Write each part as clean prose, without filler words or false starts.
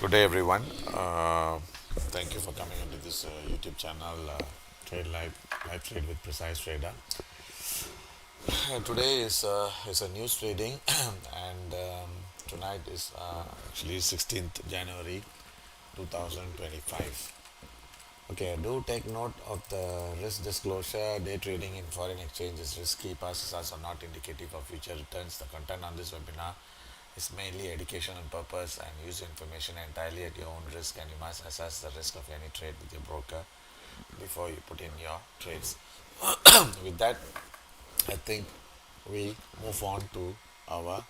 Good day, everyone. Thank you for coming into this YouTube channel, Trade Live Trade with Precise Trader. Today is a news trading, and tonight is actually 16th January 2025. Okay, do take note of the risk disclosure. Day trading in foreign exchange is risky. Past results are not indicative of future returns. The content on this webinar is mainly educational purpose and use information entirely at your own risk, and you must assess the risk of any trade with your broker before you put in your trades. With that, I think we move on to our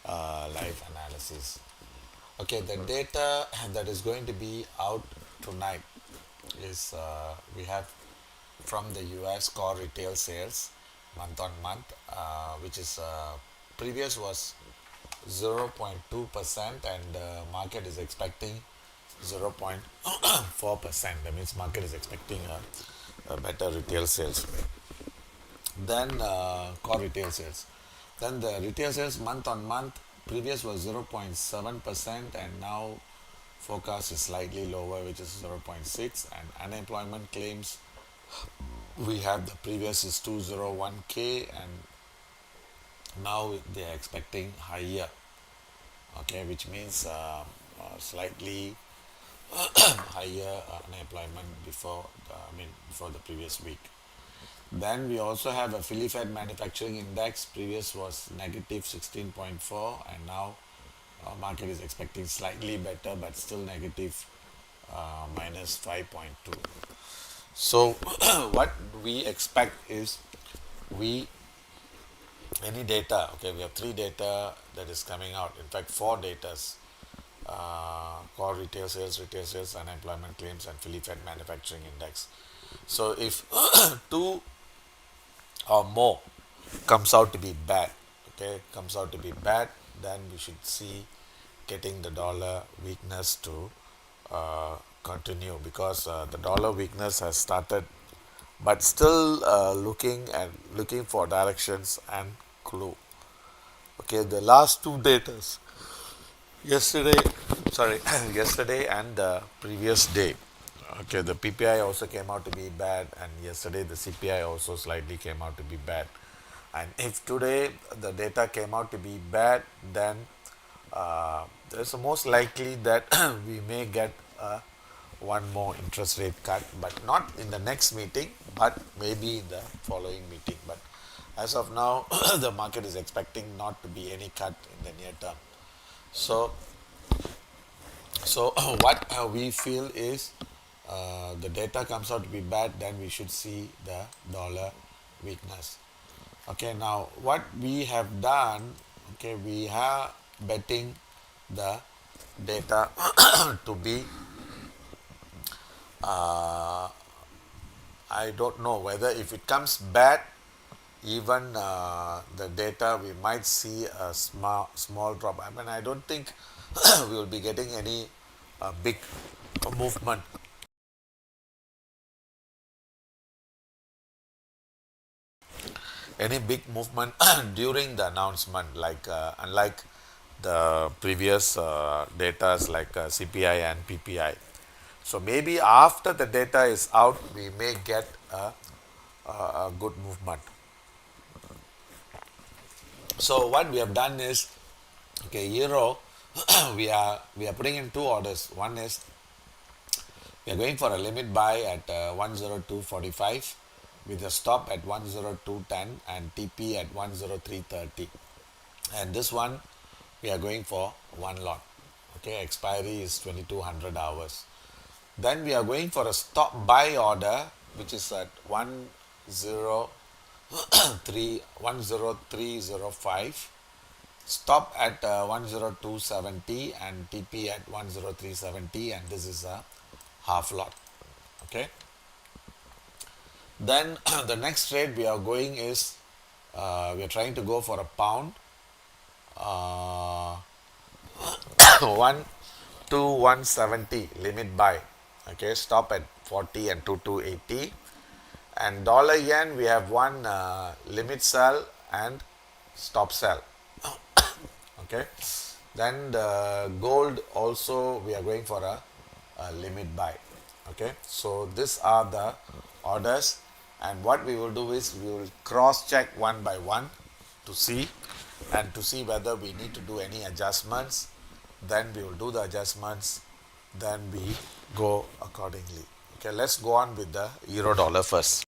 live analysis. Okay, the data that is going to be out tonight is we have from the US core retail sales month on month, which is previous was 0.2%, and market is expecting 0.4%. That means market is expecting a better retail sales than core retail sales. Then the retail sales month on month previous was 0.7%, and now forecast is slightly lower, which is 0.6. And unemployment claims, we have the previous is 201k, and now they are expecting higher. Okay, which means slightly higher unemployment before the previous week. Then we also have a Philly Fed manufacturing index. Previous was negative 16.4, and now market is expecting slightly better, but still negative minus 5.2. So what we expect is we any data. Okay, we have three data that is coming out. In fact, four datas: core retail sales, unemployment claims, and Philly Fed manufacturing index. So if two or more comes out to be bad, then we should see getting the dollar weakness to continue, because the dollar weakness has started, but still looking for directions and clue. Okay, the last two datas, yesterday, sorry, yesterday and the previous day. Okay, the PPI also came out to be bad, and yesterday the CPI also slightly came out to be bad. And if today the data came out to be bad, then there's a most likely that we may get one more interest rate cut, but not in the next meeting, but maybe in the following meeting. But as of now, the market is expecting not to be any cut in the near term. So, so what we feel is the data comes out to be bad, then we should see the dollar weakness. Okay, now what we have done, okay, we are betting the data to be I don't know whether if it comes bad, even the data we might see a small drop. I mean, I don't think we will be getting any big movement. Any big movement during the announcement, like unlike the previous datas like CPI and PPI. So maybe after the data is out, we may get a good movement. So what we have done is, okay, euro, we are putting in two orders. One is we are going for a limit buy at 102.45 with a stop at 102.10 and TP at 103.30. And this one we are going for one lot. Okay, expiry is 2200 hours. Then we are going for a stop buy order, which is at 103.05, stop at 102.70 and TP at 103.70, and this is a half lot. Okay, then the next trade we are going is we are trying to go for a pound, 1 to 170 limit buy. Okay, stop at 40 and 2280. And dollar yen, we have one limit sell and stop sell. Okay, Then the gold also we are going for a limit buy. Okay, so these are the orders, and what we will do is we will cross check one by one to see, and to see whether we need to do any adjustments. Then we will do the adjustments, then we go accordingly. Okay, let's go on with the euro dollar first.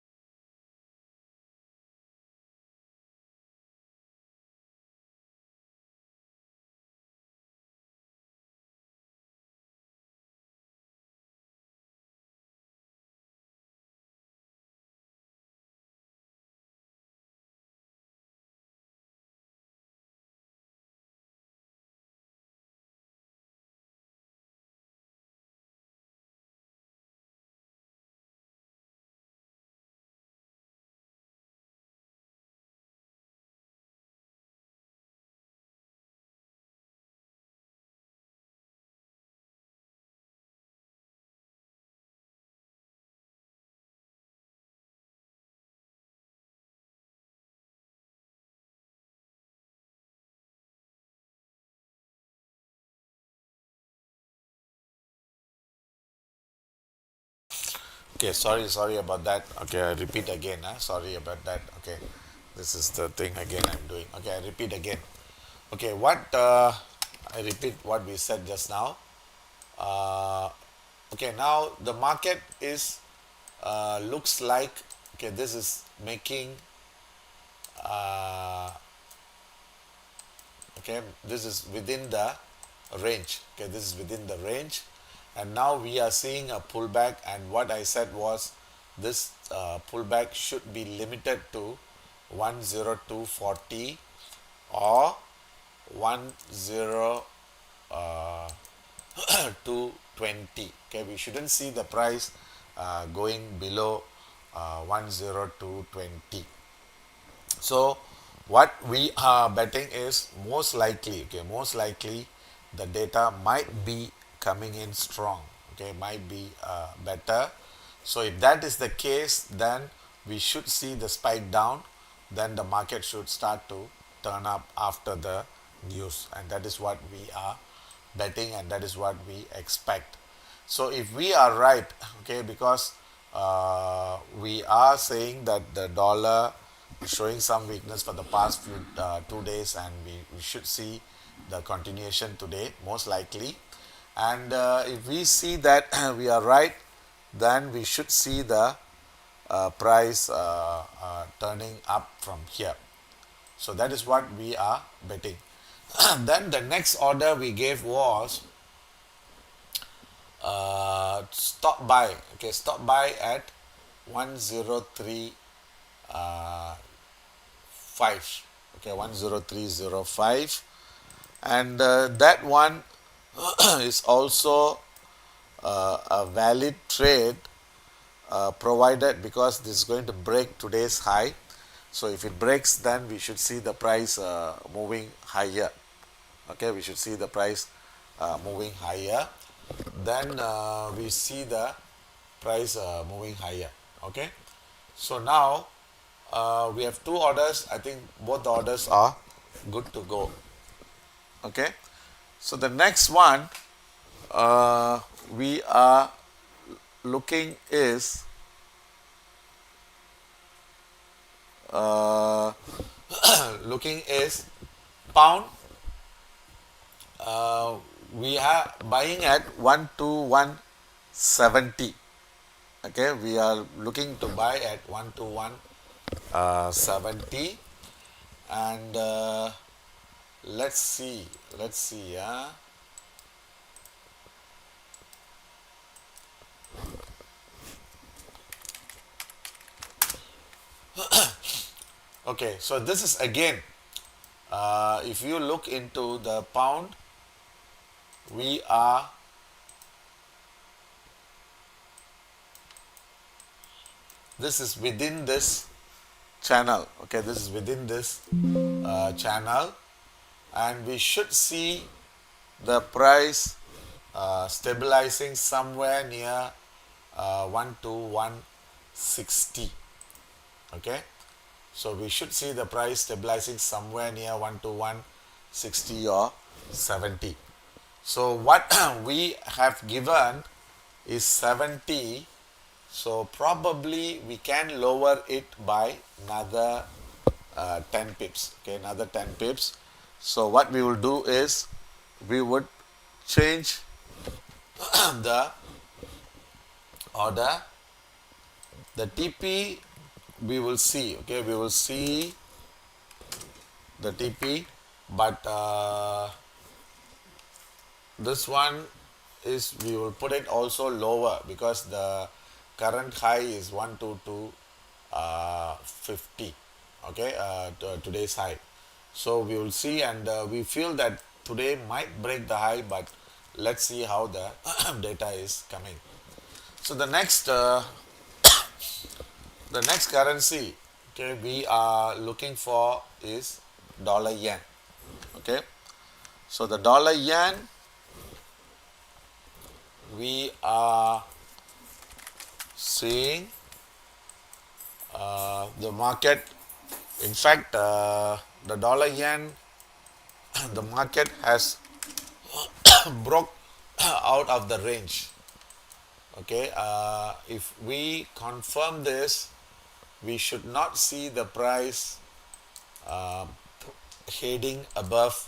Okay, sorry about that. Okay, I repeat again. Sorry about that. Okay, this is the thing again I'm doing. Okay, I repeat again. Okay, what I repeat what we said just now. Uh, okay, now the market is looks like, okay, this is making uh, okay, this is within the range. Okay, this is within the range, and now we are seeing a pullback, and what I said was this pullback should be limited to 10240 or 10 220. Okay, we shouldn't see the price going below 10220. So what we are betting is most likely, okay, most likely the data might be coming in strong, okay, might be better. So if that is the case, then we should see the spike down, then the market should start to turn up after the news, and that is what we are betting, and that is what we expect. So if we are right, okay, because we are saying that the dollar is showing some weakness for the past few 2 days, and we should see the continuation today most likely. And if we see that we are right, then we should see the price turning up from here. So that is what we are betting. Then the next order we gave was stop buy. Okay, stop buy at 103 uh, 5. Okay, 10305, and that one is also a valid trade provided, because this is going to break today's high. So if it breaks, then we should see the price moving higher. Okay, we should see the price moving higher. Then we see the price moving higher. Okay, so now we have two orders. I think both the orders are good to go. Okay, so the next one we are looking is uh, looking is pound. uh, we are buying at 12170. Okay, we are looking to buy at 12170, and let's see yeah. Okay, so this is again, if you look into the pound, we are this is within this channel. Okay, this is within this channel, and we should see the price stabilizing somewhere near 12160. Okay, so we should see the price stabilizing somewhere near 12160, 60 or 70. So what we have given is 70. So probably we can lower it by another 10 pips. Okay, another 10 pips. So what we will do is we would change the order. The TP we will see. Okay, we will see the TP, but this one is we will put it also lower because the current high is 122 50. Okay, today's high. So we will see, and we feel that today might break the high, but let's see how the data is coming. So the next currency, okay, we are looking for is dollar yen. Okay, so the dollar yen, we are seeing the market. In fact, the dollar yen, the market has broke out of the range. Okay, if we confirm this, we should not see the price uh, heading above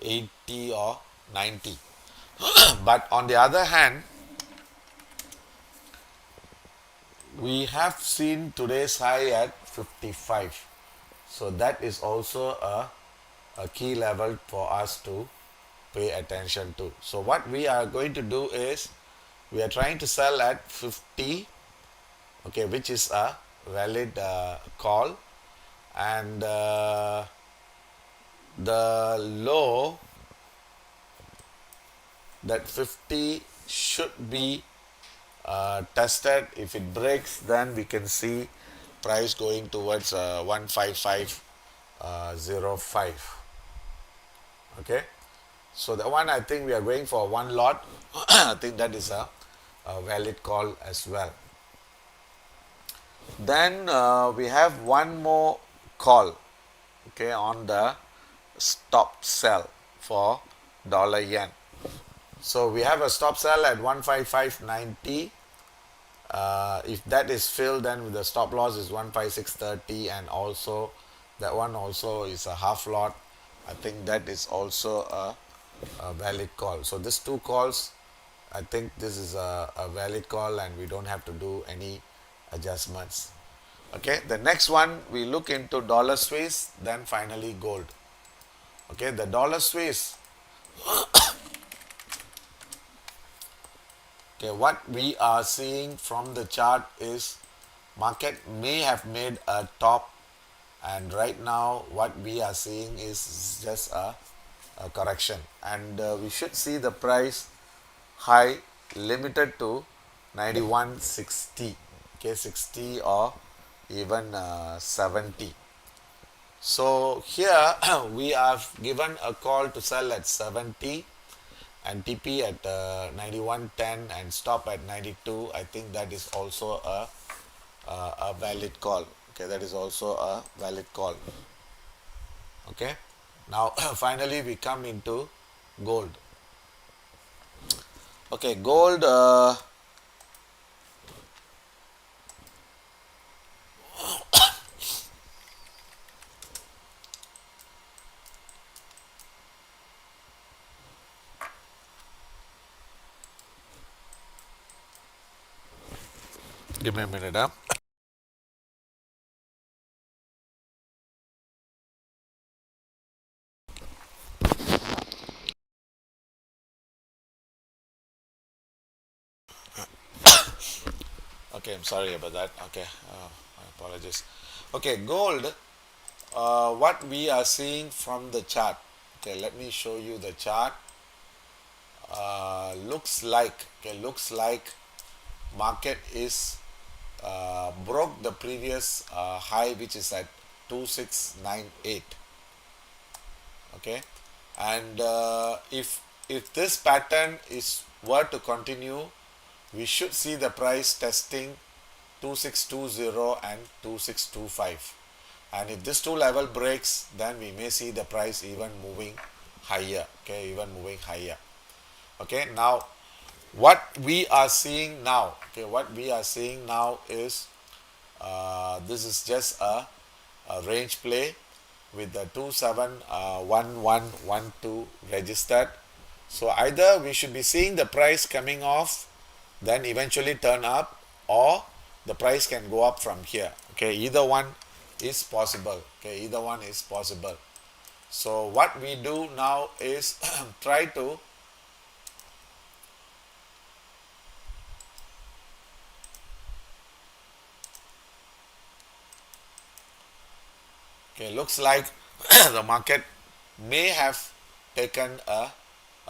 80 or 90. But on the other hand, we have seen today's high at 55. So that is also a key level for us to pay attention to. So what we are going to do is we are trying to sell at 50, okay, which is a valid call, and the low, that 50 should be tested. If it breaks, then we can see price going towards 155.05. Okay, so the one, I think we are going for one lot. I think that is a valid call as well. Then we have one more call, okay, on the stop sell for dollar yen. So we have a stop sell at 155.90. If that is filled, then the stop loss is 156.30, and also that one also is a half lot. I think that is also a valid call. So these two calls, I think this is a valid call, and we don't have to do any adjustments. Okay, the next one we look into dollar Swiss, then finally gold. Okay, the dollar Swiss. Okay, what we are seeing from the chart is market may have made a top, and right now what we are seeing is just a correction, and we should see the price high limited to 91.60. Okay, 60 or even 70. So here we have given a call to sell at 70 and TP at 91.10 and stop at 92. I think that is also a valid call. Okay, that is also a valid call. Okay, now finally we come into gold. Okay, gold. Give me a minute. Okay, I'm sorry about that. Okay, my apologies. Okay, gold. What we are seeing from the chart. Okay, let me show you the chart. Looks like market is broke the previous high, which is at 2698. Okay, and if this pattern is were to continue, we should see the price testing 2620 and 2625, and if this two level breaks, then we may see the price even moving higher. Okay, even moving higher. Okay, now what we are seeing now, okay, what we are seeing now is this is just a range play with the 271112 registered. So either we should be seeing the price coming off, then eventually turn up, or the price can go up from here. Okay, either one is possible. Okay, either one is possible. So what we do now is try to okay, looks like the market may have taken a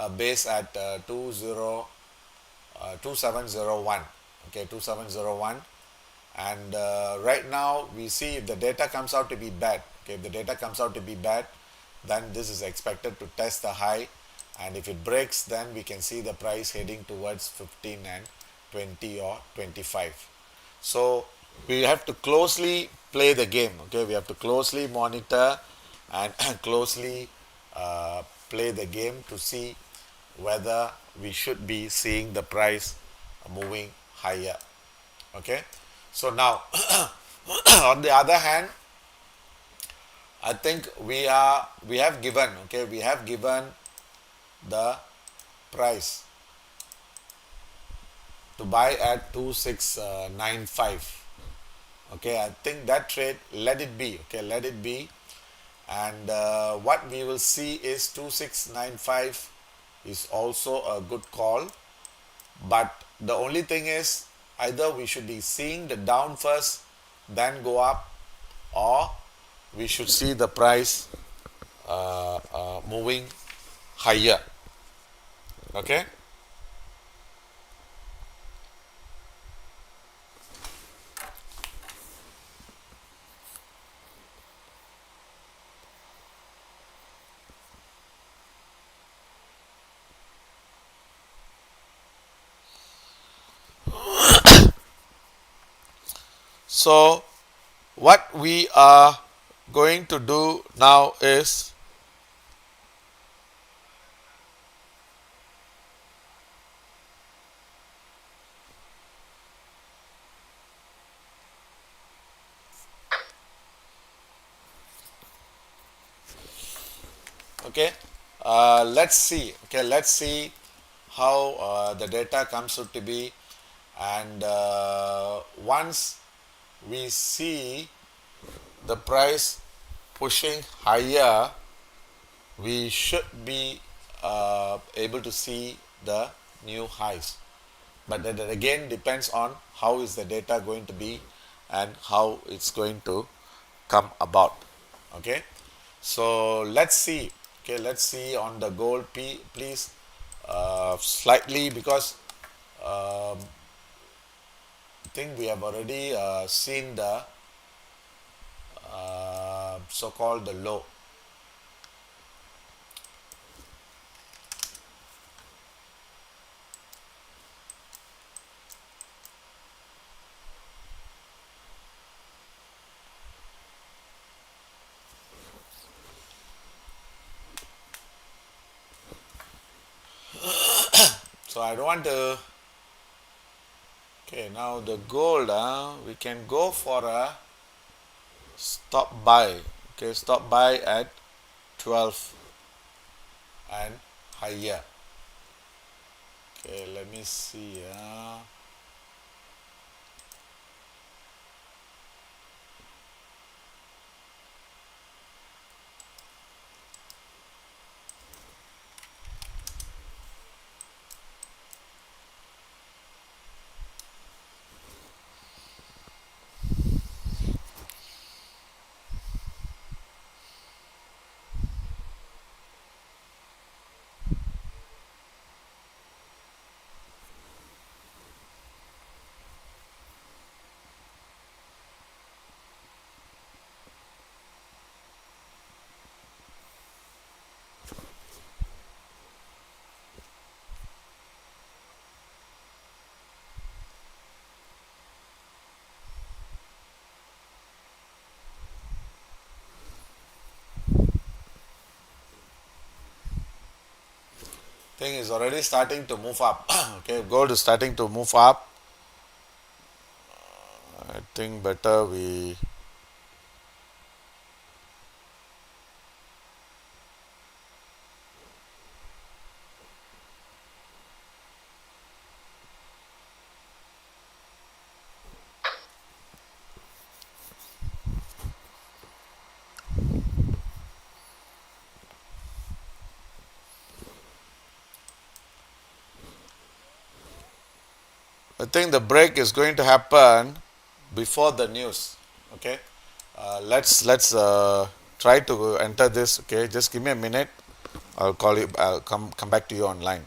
base at 2701. Okay, 2701, and right now we see if the data comes out to be bad. Okay, if the data comes out to be bad, then this is expected to test the high, and if it breaks, then we can see the price heading towards 15 and 20 or 25. So we have to closely play the game. Okay, we have to closely monitor and closely play the game to see whether we should be seeing the price moving higher. Okay, so now on the other hand, I think we have given, okay, we have given the price to buy at 2695. Okay, I think that trade, let it be. Okay, let it be, and what we will see is 2695 is also a good call, but the only thing is either we should be seeing the down first, then go up, or we should see the price moving higher. Okay, so what we are going to do now is okay, let's see. Okay, let's see how the data comes out to be, and once we see the price pushing higher, we should be able to see the new highs. But that again depends on how is the data going to be and how it's going to come about. Okay, so let's see. Okay, let's see on the gold, please, slightly, because I think we have already seen the so-called the low. So I don't want to. Okay, now the gold, we can go for a stop buy. Okay, stop buy at 12 and higher. Okay, let me see. Thing is already starting to move up. Okay, gold is starting to move up. I think better we. I think the break is going to happen before the news. Okay, let's try to enter this. Okay, just give me a minute. I'll call you. I'll come back to you online.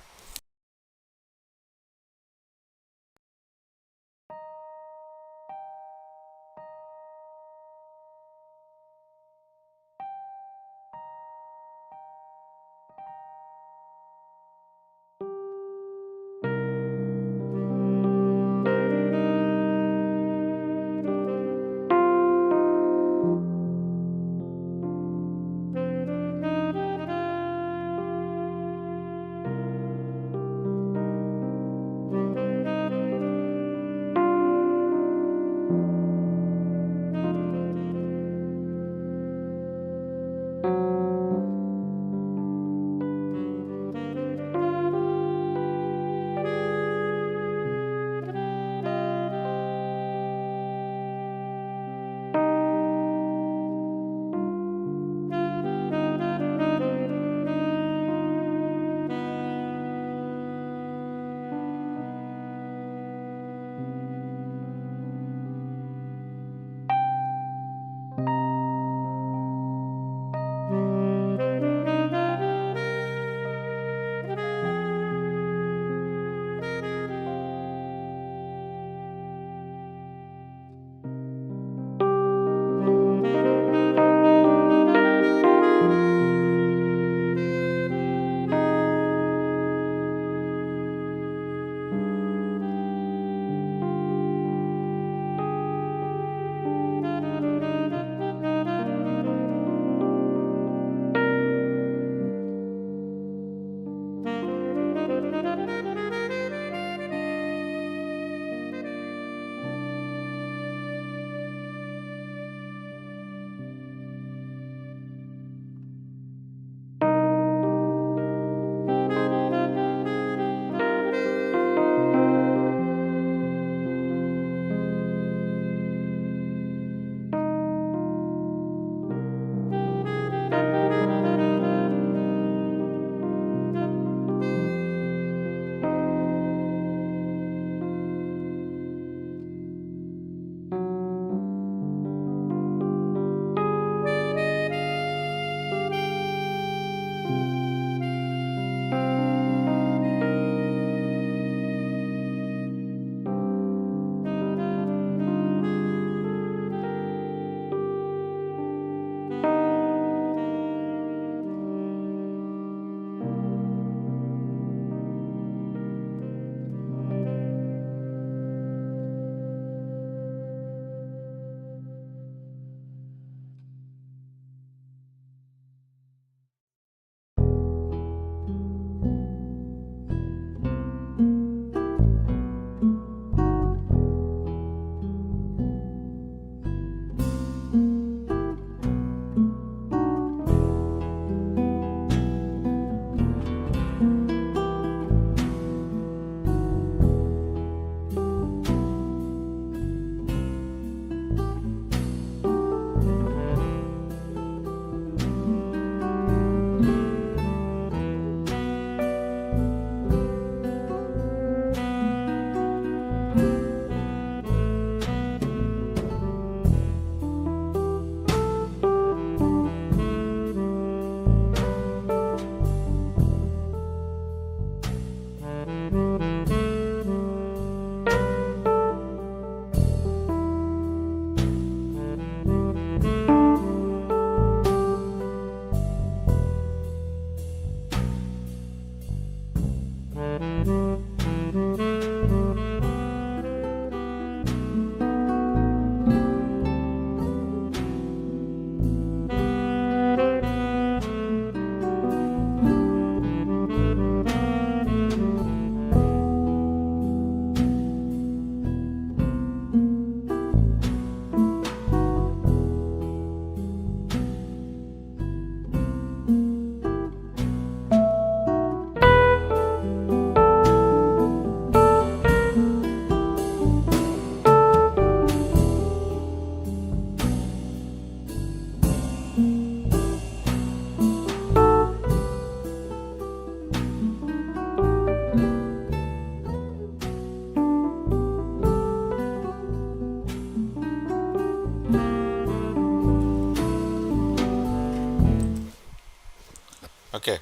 Okay,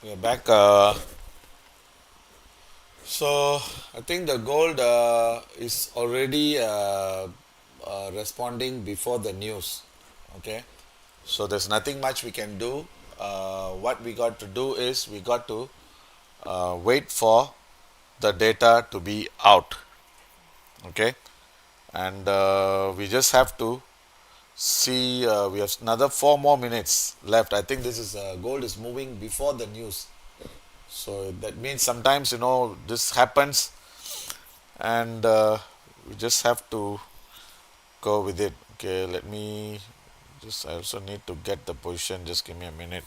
we are back. So I think the gold is already responding before the news. Okay, so there's nothing much we can do. What we got to do is we got to wait for the data to be out. Okay, and we just have to see. We have another 4 more minutes left. I think this is gold is moving before the news. So that means sometimes this happens, and we just have to go with it. Okay, let me just. I also need to get the position. Just give me a minute.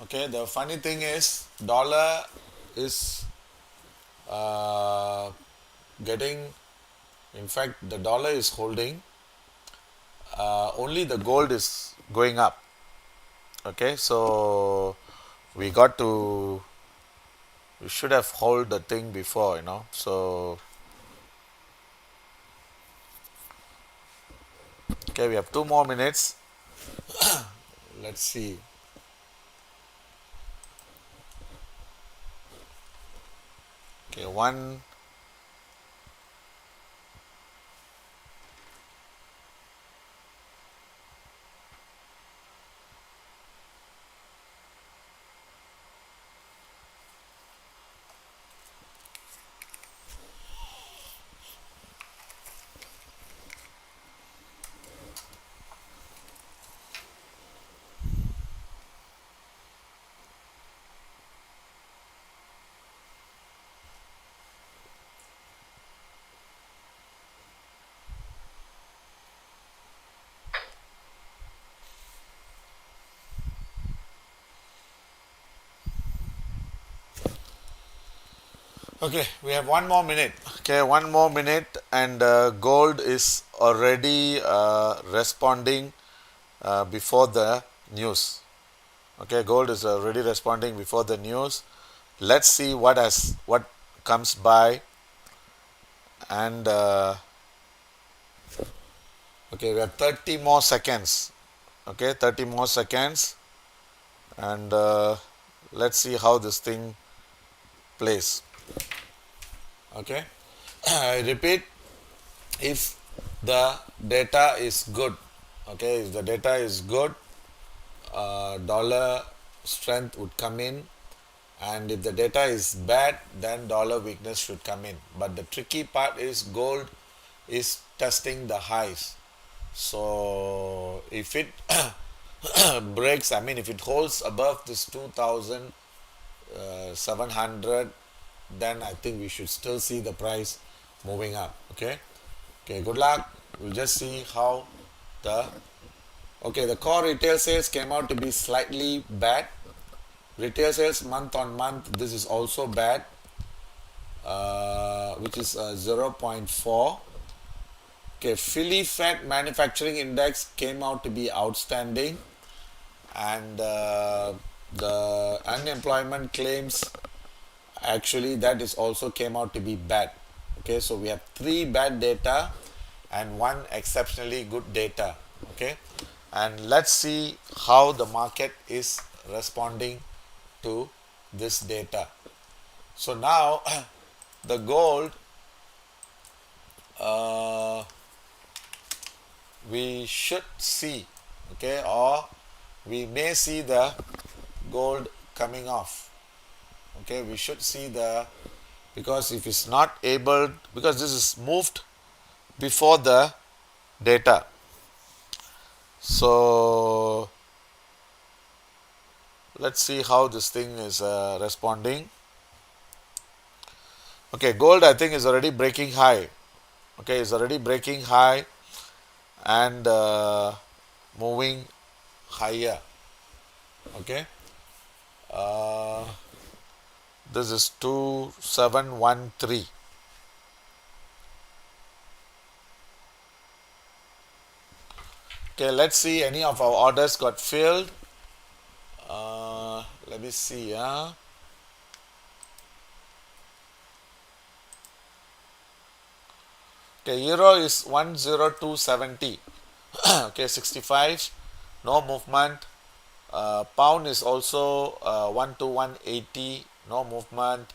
Okay, the funny thing is dollar is uh, getting. In fact, the dollar is holding. Only the gold is going up. Okay, so we got to. We should have hold the thing before. So okay, we have 2 more minutes. Let's see. Okay, one. Okay, we have 1 more minute. Okay, 1 more minute, and gold is already responding before the news. Okay, gold is already responding before the news. Let's see what comes by, and okay, we have 30 more seconds. Okay, 30 more seconds, and let's see how this thing plays. Okay, I repeat, if the data is good, okay, if the data is good, dollar strength would come in, and if the data is bad, then dollar weakness should come in. But the tricky part is gold is testing the highs. So if it breaks, I mean, if it holds above this 2,700, then I think we should still see the price moving up. Okay, okay, good luck. We'll just see how the okay, the core retail sales came out to be slightly bad. Retail sales month on month, this is also bad, which is 0.4. Okay, Philly Fed Manufacturing Index came out to be outstanding, and the unemployment claims, actually, that is also came out to be bad. Okay, so we have three bad data and one exceptionally good data. Okay, and let's see how the market is responding to this data. So now the gold, uh, we should see, okay, or we may see the gold coming off. Okay, we should see because if it's not able, because this is moved before the data, so let's see how this thing is responding. Okay, gold I think is already breaking high. Okay, is already breaking high, and moving higher. Okay, uh, this is 2713. Okay, let's see any of our orders got filled. Let me see. Okay, euro is 10270. Okay, 65, no movement. Pound is also 12180, no movement.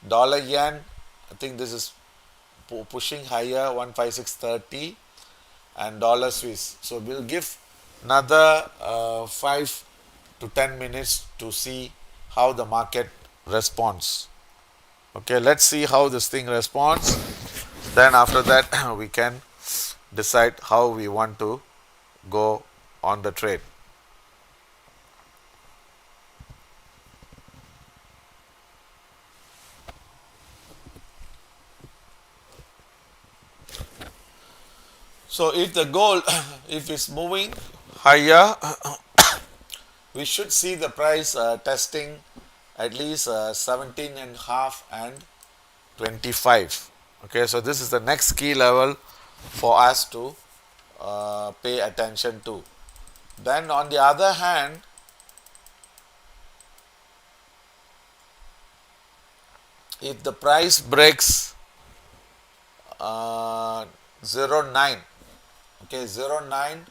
Dollar yen, I think this is pushing higher, 15630, and dollar Swiss. So we'll give another 5 to 10 minutes to see how the market responds. Okay, let's see how this thing responds. Then after that we can decide how we want to go on the trade. So if the gold if it's moving higher, we should see the price testing at least 17 and a half and 25. Okay, so this is the next key level for us to pay attention to. Then on the other hand, if the price breaks 09, okay, 09,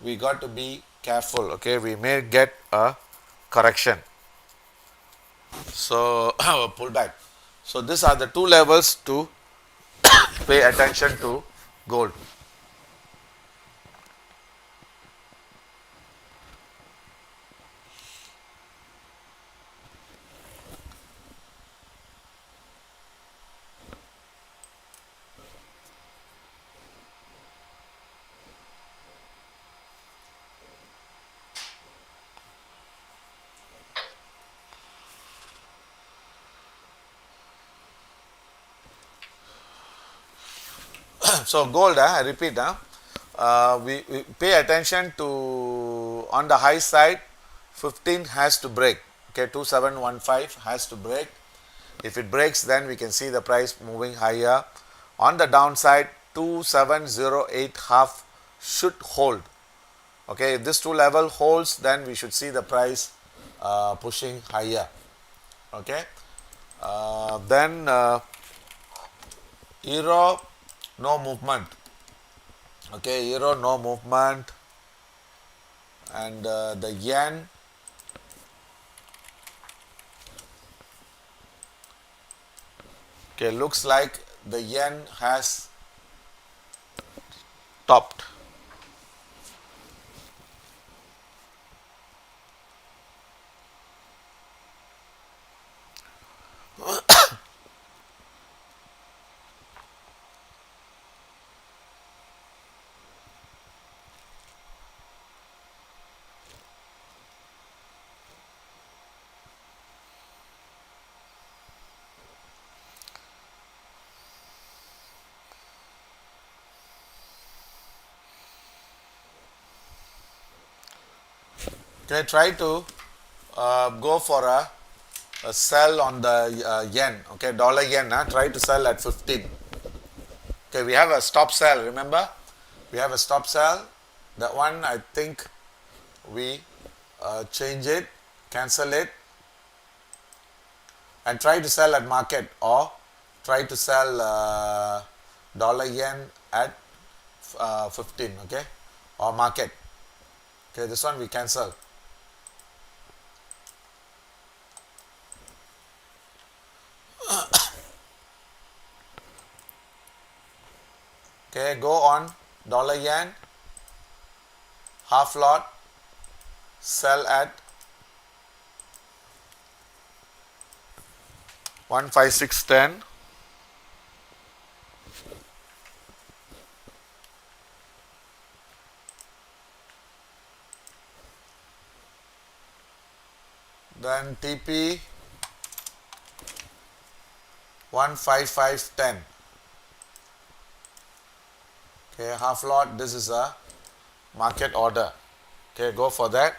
we got to be careful. Okay, we may get a correction, so pullback. So these are the two levels to pay attention to gold. So gold, I repeat, we pay attention to, on the high side, 15 has to break. Okay, 2715 has to break. If it breaks, then we can see the price moving higher. On the downside, 2708 half should hold. Okay, if this two level holds, then we should see the price pushing higher. Okay, then euro, no movement. Okay, euro, no movement, and the yen, okay, looks like the yen has topped. Okay, try to go for a sell on the yen. Okay, dollar yen. Try to sell at 15. Okay, we have a stop sell. Remember, we have a stop sell. That one, I think we change it, cancel it, and try to sell at market, or try to sell dollar yen at 15. Okay, or market. Okay, this one we cancel. Okay, go on dollar yen, half lot, sell at 15610. Then TP 15510. Okay, half lot, this is a market order. Okay, go for that.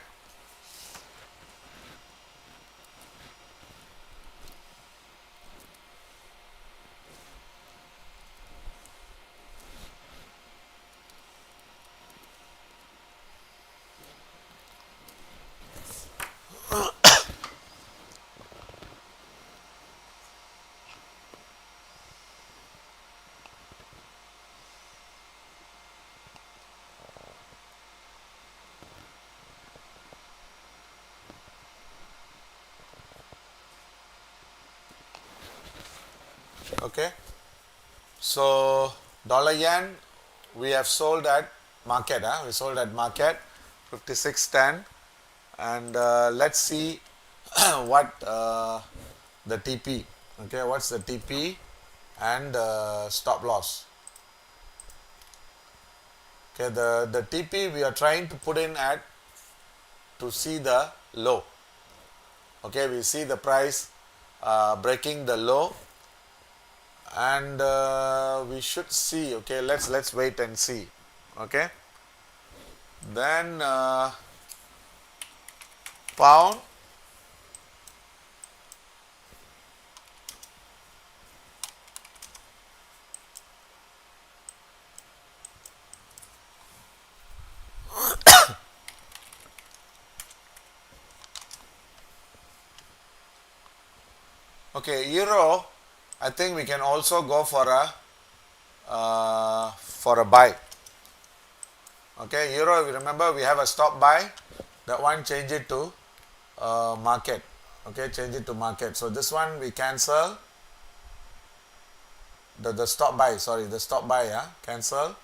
Okay, so dollar yen we have sold at market, we sold at market 56.10, and let's see what the TP. Okay, what's the TP and stop loss. Okay, the TP we are trying to put in at to see the low. Okay, we see the price breaking the low, and we should see. Okay, let's wait and see. Okay, then pound. Okay, euro, I think we can also go for a buy. Okay, euro, remember we have a stop buy. That one, change it to market. Okay, change it to market. So this one we cancel the stop buy. Sorry, the stop buy. Cancel.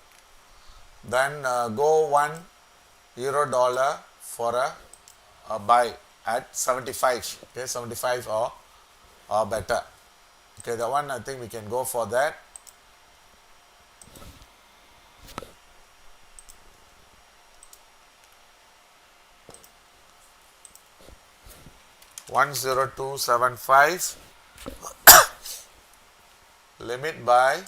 Then go one euro dollar for a buy at 75. Okay, 75 or better. Okay, that one I think we can go for that. $10275 limit buy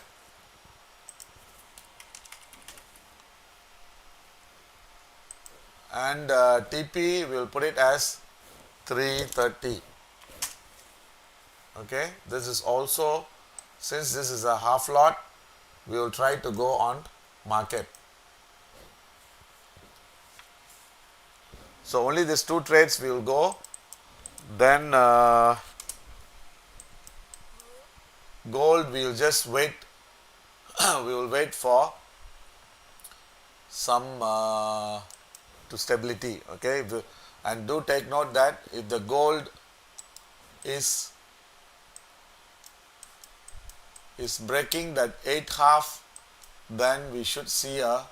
and TP will put it as 330. Okay, this is also, since this is a half lot, we will try to go on market. So only these two trades we will go. Then gold we will just wait. We will wait for some to stability. Okay, and do take note that if the gold is breaking that 8.5, then we should see a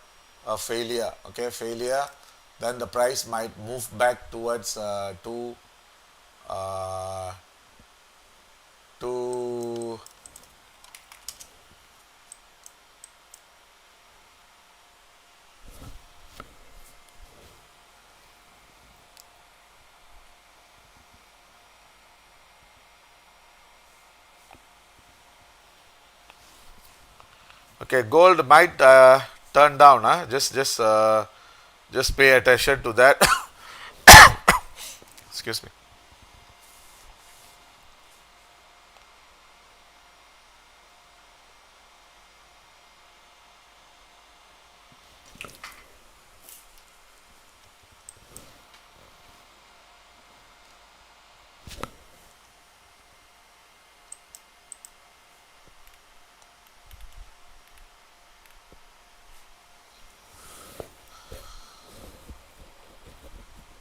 failure. Okay, failure, then the price might move back towards to okay, gold might turn down. Just pay attention to that. Excuse me.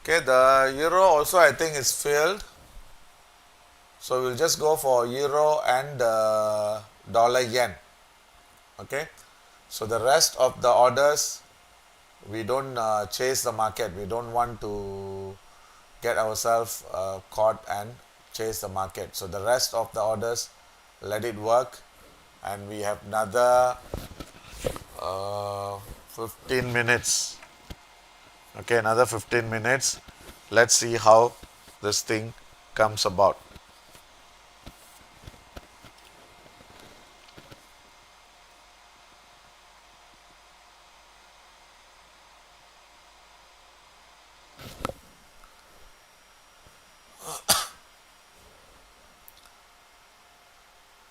Okay, the euro also I think is failed. So we'll just go for euro and dollar yen. Okay, so the rest of the orders we don't chase the market. We don't want to get ourselves caught and chase the market. So the rest of the orders, let it work, and we have another 15 minutes. Okay, another 15 minutes. Let's see how this thing comes about.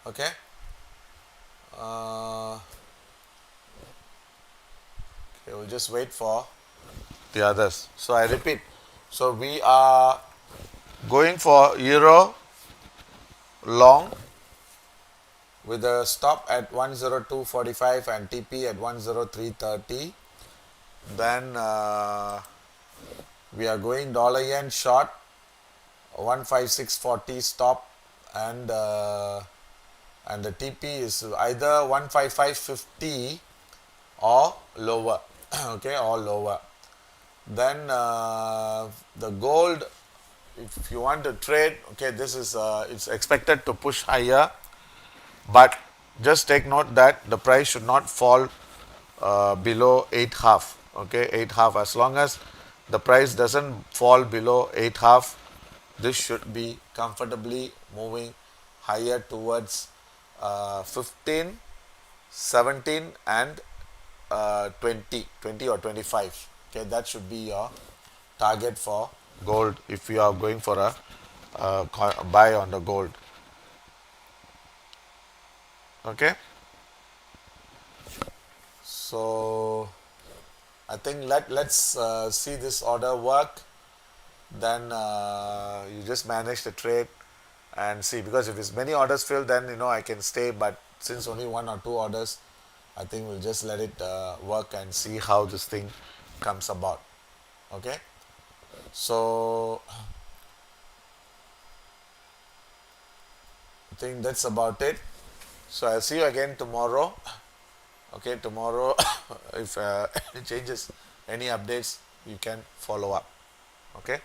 Okay. Okay, we'll just wait for the others. So I repeat. So we are going for euro long with a stop at 102.45 and TP at 103.30. Then we are going dollar yen short 156.40 stop, and the TP is either 155.50 or lower. Okay, or lower. Then the gold, if you want to trade, okay, this is it's expected to push higher, but just take note that the price should not fall below 8.5. Okay, 8.5. As long as the price doesn't fall below 8.5, this should be comfortably moving higher towards 15, 17 and 20 or 25. Okay, that should be your target for gold if you are going for a buy on the gold. Okay, so I think let's see this order work. Then you just manage the trade and see, because if it's many orders filled, then I can stay, but since only one or two orders, I think we'll just let it work and see how this thing comes about. Okay, so I think that's about it. So I'll see you again tomorrow. Okay, tomorrow if it changes, any updates, you can follow up. Okay.